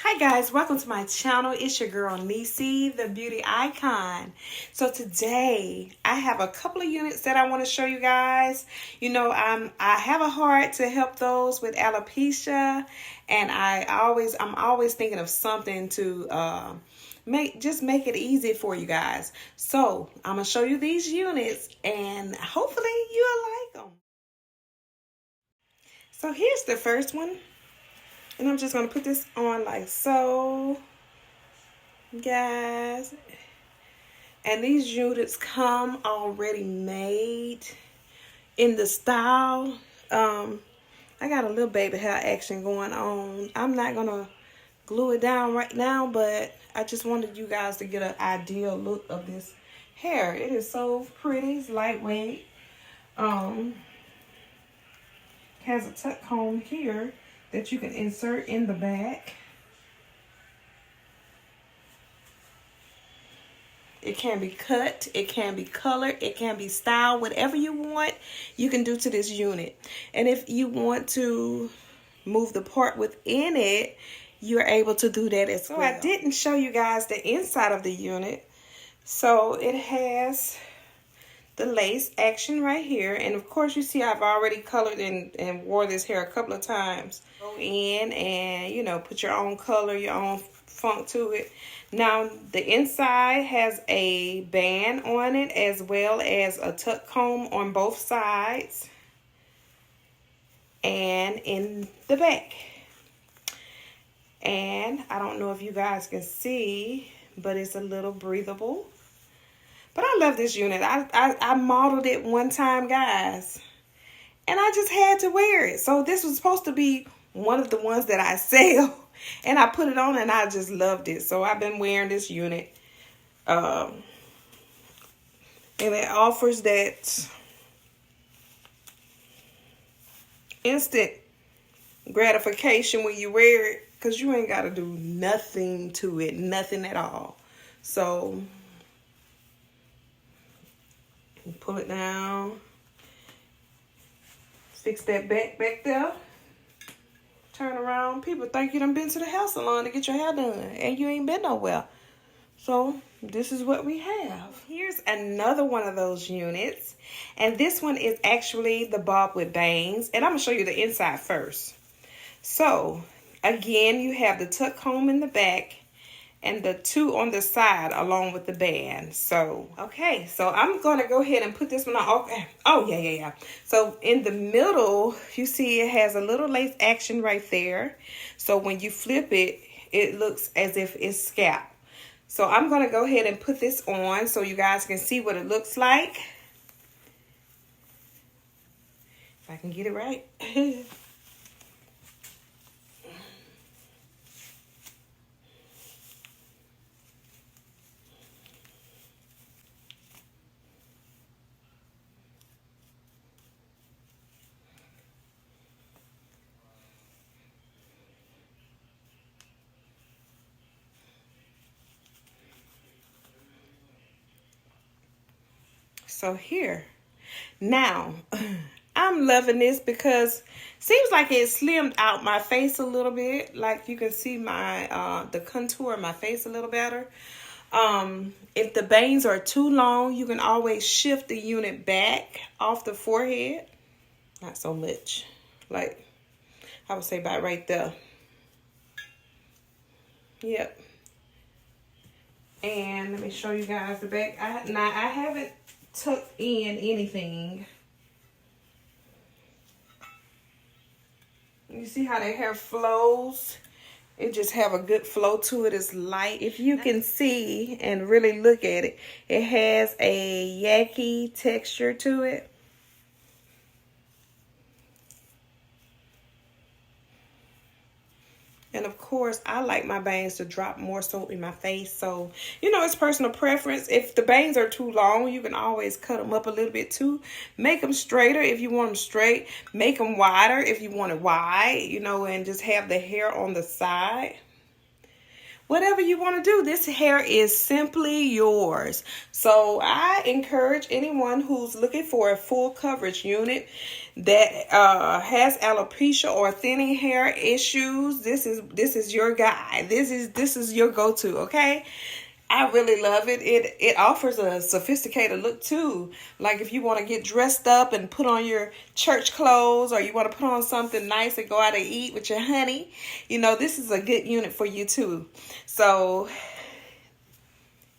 Hi guys, welcome to my channel. It's your girl Nisi, the beauty icon. So today I have a couple of units that I want to show you guys. You know, I have a heart to help those with alopecia, and I'm always thinking of something to make it easy for you guys. So I'm gonna show you these units, and hopefully you'll like them. So here's the first one. And I'm just going to put this on like so, guys. And these units come already made in the style. I got a little baby hair action going on. I'm not going to glue it down right now, but I just wanted you guys to get an ideal look of this hair. It is so pretty. It's lightweight. Has a tuck comb here that you can insert in the back. It can be cut, it can be colored, it can be styled, whatever you want, you can do to this unit. And if you want to move the part within it, you're able to do that as well. So I didn't show you guys the inside of the unit. So it has the lace action right here. And of course, you see I've already colored and wore this hair a couple of times. Go in and, you know, put your own color, your own funk to it. Now, the inside has a band on it as well as a tuck comb on both sides and in the back. And I don't know if you guys can see, but it's a little breathable. But I love this unit. I modeled it one time, guys. And I just had to wear it. So this was supposed to be one of the ones that I sell. And I put it on and I just loved it. So I've been wearing this unit. And it offers that instant gratification when you wear it. Because you ain't got to do nothing to it. Nothing at all. So pull it down. Fix that back there. Turn around. People think you done been to the hair salon to get your hair done. And you ain't been nowhere. So this is what we have. Here's another one of those units. And this one is actually the bob with bangs. And I'm going to show you the inside first. So again, you have the tuck comb in the back and the two on the side along with the band. So, okay, so I'm going to go ahead and put this one on. Okay. Oh, yeah. So in the middle, you see it has a little lace action right there. So when you flip it, it looks as if it's scalp. So I'm going to go ahead and put this on so you guys can see what it looks like. If I can get it right. So here, now, I'm loving this because seems like it slimmed out my face a little bit. Like you can see my the contour of my face a little better. If the bangs are too long, you can always shift the unit back off the forehead. Not so much. Like, I would say about right there. Yep. And let me show you guys the back. I haven't tucked in anything. You see how the hair flows? It just have a good flow to it. It's light. If you can see and really look at it, it has a yaki texture to it. And of course, I like my bangs to drop more so in my face. So, you know, it's personal preference. If the bangs are too long, you can always cut them up a little bit too. Make them straighter if you want them straight. Make them wider if you want it wide, you know, and just have the hair on the side. whatever you want to do. This hair is simply yours. So I encourage anyone who's looking for a full coverage unit that has alopecia or thinning hair issues. This is your guy. This is your go-to, okay? I really love it. It offers a sophisticated look too. Like if you want to get dressed up and put on your church clothes, or you want to put on something nice and go out and eat with your honey, you know, this is a good unit for you too. So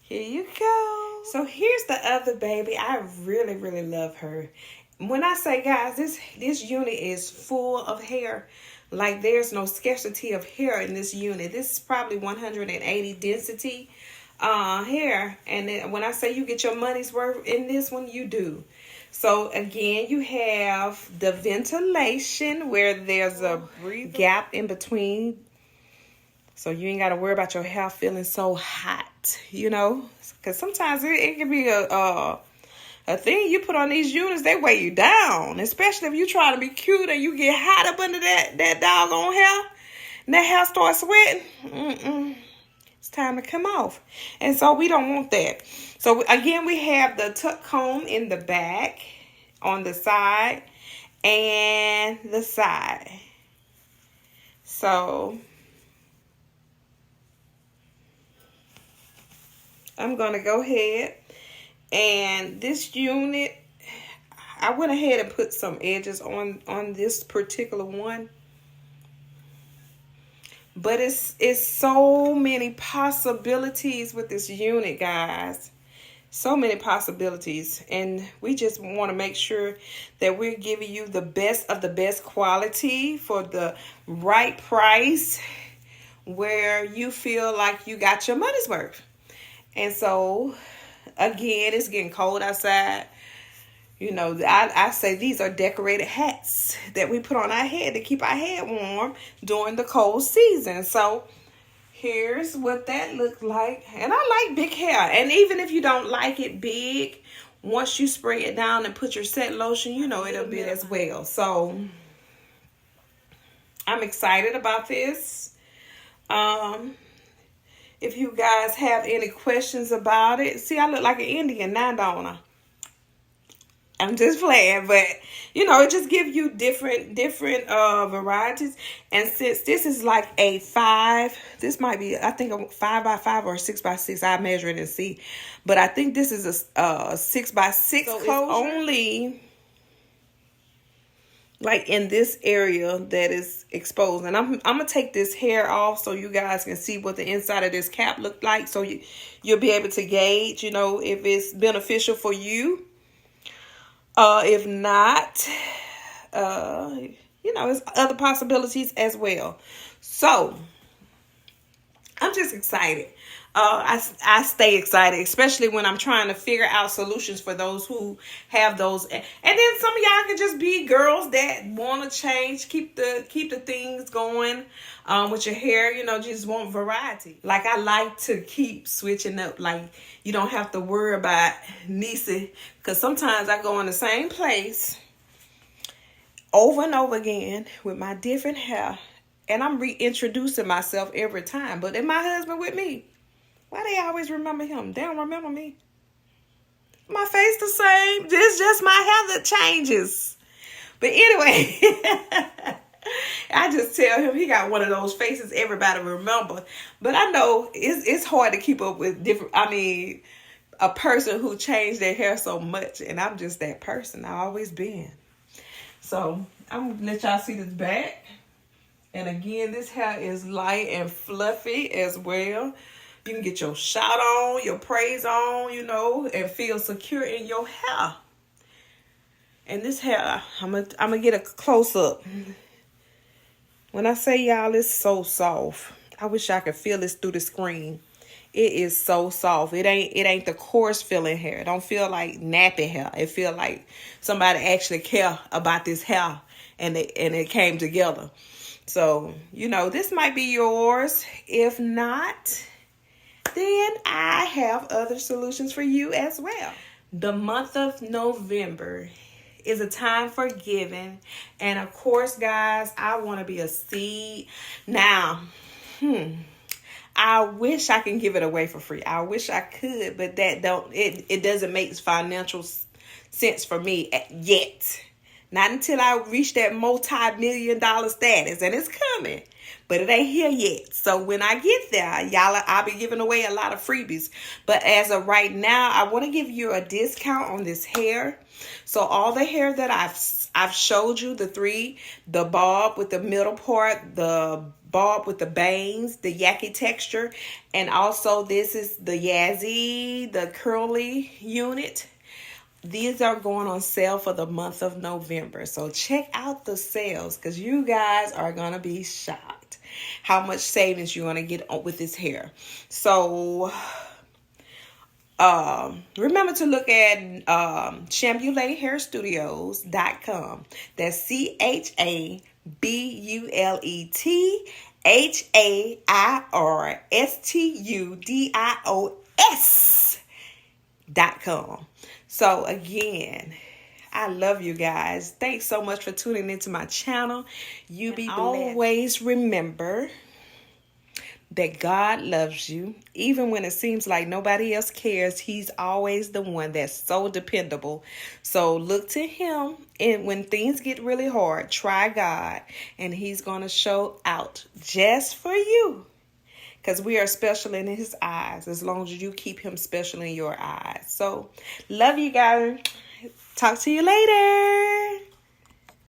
here you go. So here's the other baby. I really, really love her. When I say, guys, this unit is full of hair. Like there's no scarcity of hair in this unit. This is probably 180 density hair, and then when I say you get your money's worth in this one, you do. So again, you have the ventilation where there's a gap in between, so you ain't got to worry about your hair feeling so hot, you know, because sometimes it can be a thing you put on these units. They weigh you down, especially if you try to be cute and you get hot up under that doggone hair and that hair starts sweating. It's time to come off. And so we don't want that. So again, we have the tuck comb in the back, on the side, and the side. So I'm going to go ahead, and this unit, I went ahead and put some edges on this particular one. But it's so many possibilities with this unit, guys. So many possibilities. And we just want to make sure that we're giving you the best of the best quality for the right price, where you feel like you got your money's worth. And so, again, it's getting cold outside. You know, I say these are decorated hats that we put on our head to keep our head warm during the cold season. So here's what that looked like. And I like big hair. And even if you don't like it big, once you spray it down and put your set lotion, you know, it'll be as well. So I'm excited about this. If you guys have any questions about it, see, I look like an Indian now, don't I? I'm just playing, but you know, it just gives you different varieties. And since this is like a 5, this might be, I think, a 5x5 or 6x6. I measure it and see, but I think this is a 6x6. So it's only like in this area that is exposed. And I'm gonna take this hair off so you guys can see what the inside of this cap looked like, so you'll be able to gauge, you know, if it's beneficial for you. If not, you know, there's other possibilities as well. So I'm just excited. I stay excited, especially when I'm trying to figure out solutions for those who have those. And then some of y'all can just be girls that want to change, keep the things going with your hair, you know, just want variety. Like I like to keep switching up. Like you don't have to worry about Nisi, because sometimes I go in the same place over and over again with my different hair, and I'm reintroducing myself every time. But then my husband with me, why they always remember him? They don't remember me. My face the same. It's just my hair that changes. But anyway, I just tell him he got one of those faces everybody remember. But I know it's hard to keep up with a person who changed their hair so much. And I'm just that person. I've always been. So I'm going to let y'all see this back. And again, this hair is light and fluffy as well. You can get your shot on, your praise on, you know, and feel secure in your hair. And this hair, I'm gonna get a close up. When I say y'all, it's so soft. I wish I could feel this through the screen. It is so soft. It ain't the coarse feeling hair. It don't feel like nappy hair. It feel like somebody actually care about this hair, and it came together. So, you know, this might be yours. If not, then I have other solutions for you as well. The month of November is a time for giving. And of course, guys, I want to be a seed. Now, I wish I can give it away for free. I wish I could, but it doesn't make financial sense for me yet. Not until I reach that multi-million-dollar status, and it's coming, but it ain't here yet. So when I get there, I'll be giving away a lot of freebies. But as of right now, I want to give you a discount on this hair. So all the hair that I've showed you, the bob with the middle part, the bob with the bangs, the yucky texture, and also this is the Yazzie, the curly unit. These are going on sale for the month of November. So check out the sales because you guys are going to be shocked how much savings you're going to get with this hair. So remember to look at ChambuletHairStudios.com. That's ChambuletHairStudios.com. So again, I love you guys. Thanks so much for tuning into my channel. You be blessed. Always remember that God loves you. Even when it seems like nobody else cares, he's always the one that's so dependable. So look to him, and when things get really hard, try God, and he's going to show out just for you. Because we are special in his eyes as long as you keep him special in your eyes. So, love you guys. Talk to you later.